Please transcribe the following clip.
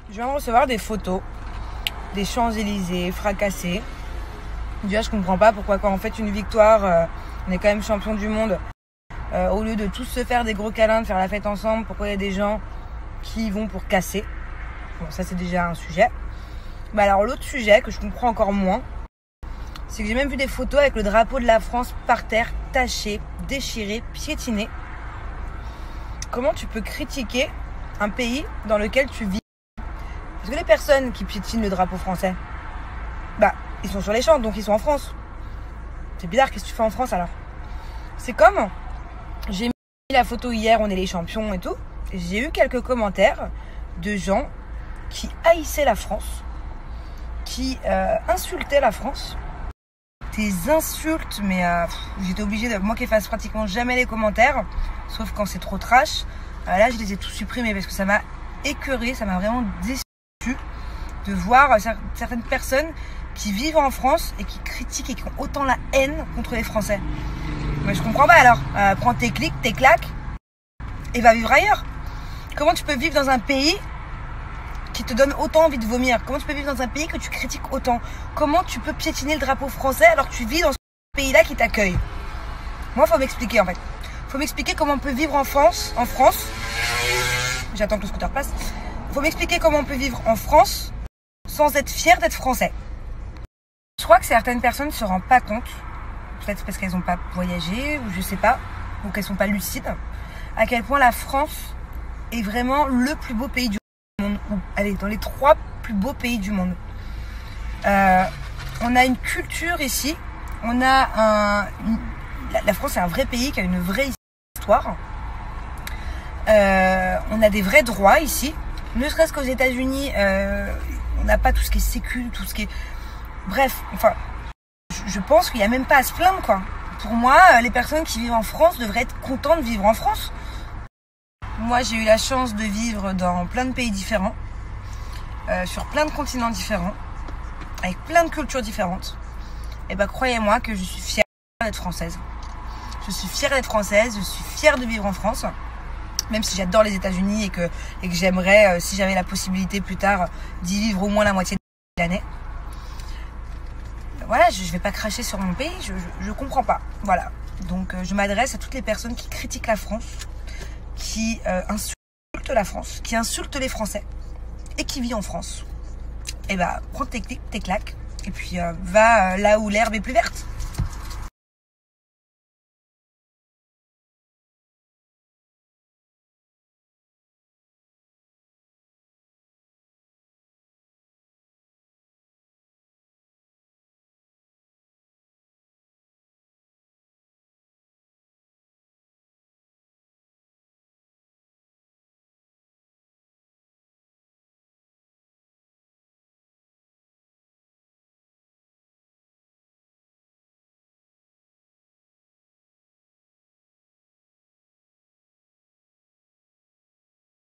Je viens de recevoir des photos des Champs-Élysées fracassés. Déjà, je comprends pas pourquoi quand on fait une victoire, on est quand même champion du monde. Au lieu de tous se faire des gros câlins, de faire la fête ensemble, pourquoi il y a des gens qui y vont pour casser? Bon, ça c'est déjà un sujet. Mais alors l'autre sujet que je comprends encore moins, c'est que j'ai même vu des photos avec le drapeau de la France par terre, taché, déchiré, piétiné. Comment tu peux critiquer un pays dans lequel tu vis? Parce que les personnes qui piétinent le drapeau français, ils sont sur les champs, donc ils sont en France. C'est bizarre, qu'est-ce que tu fais en France alors? C'est comme, j'ai mis la photo hier, on est les champions et tout. J'ai eu quelques commentaires de gens qui haïssaient la France, qui insultaient la France. Des insultes, mais j'étais obligée de... Moi qui efface pratiquement jamais les commentaires, sauf quand c'est trop trash. Là, je les ai tous supprimés parce que ça m'a écœuré, ça m'a vraiment déçu de voir certaines personnes qui vivent en France et qui critiquent et qui ont autant la haine contre les Français. Mais je comprends pas alors. Prends tes clics, tes claques et va vivre ailleurs. Comment tu peux vivre dans un pays qui te donne autant envie de vomir? Comment tu peux vivre dans un pays que tu critiques autant? Comment tu peux piétiner le drapeau français alors que tu vis dans ce pays-là qui t'accueille? Moi, il faut m'expliquer en fait. Il faut m'expliquer comment on peut vivre en France. J'attends que le scooter passe. Il faut m'expliquer comment on peut vivre en France sans être fier d'être français. Je crois que certaines personnes ne se rendent pas compte, peut-être parce qu'elles n'ont pas voyagé, ou je sais pas, ou qu'elles ne sont pas lucides, à quel point la France est vraiment le plus beau pays du monde. Allez, dans les 3 plus beaux pays du monde. On a une culture ici, on a la France est un vrai pays qui a une vraie histoire. On a des vrais droits ici, ne serait-ce qu'aux États-Unis, on n'a pas tout ce qui est sécu, tout ce qui est... Bref, enfin, je pense qu'il n'y a même pas à se plaindre, quoi. Pour moi, les personnes qui vivent en France devraient être contentes de vivre en France. Moi, j'ai eu la chance de vivre dans plein de pays différents, sur plein de continents différents, avec plein de cultures différentes. Et croyez-moi que je suis fière d'être française. Je suis fière d'être française, je suis fière de vivre en France, même si j'adore les États-Unis et que j'aimerais, si j'avais la possibilité plus tard, d'y vivre au moins la moitié de l'année. Voilà, je vais pas cracher sur mon pays, je comprends pas. Voilà, donc je m'adresse à toutes les personnes qui critiquent la France, qui insultent la France, qui insultent les Français et qui vivent en France. Et prends tes clics, tes claques et puis va là où l'herbe est plus verte.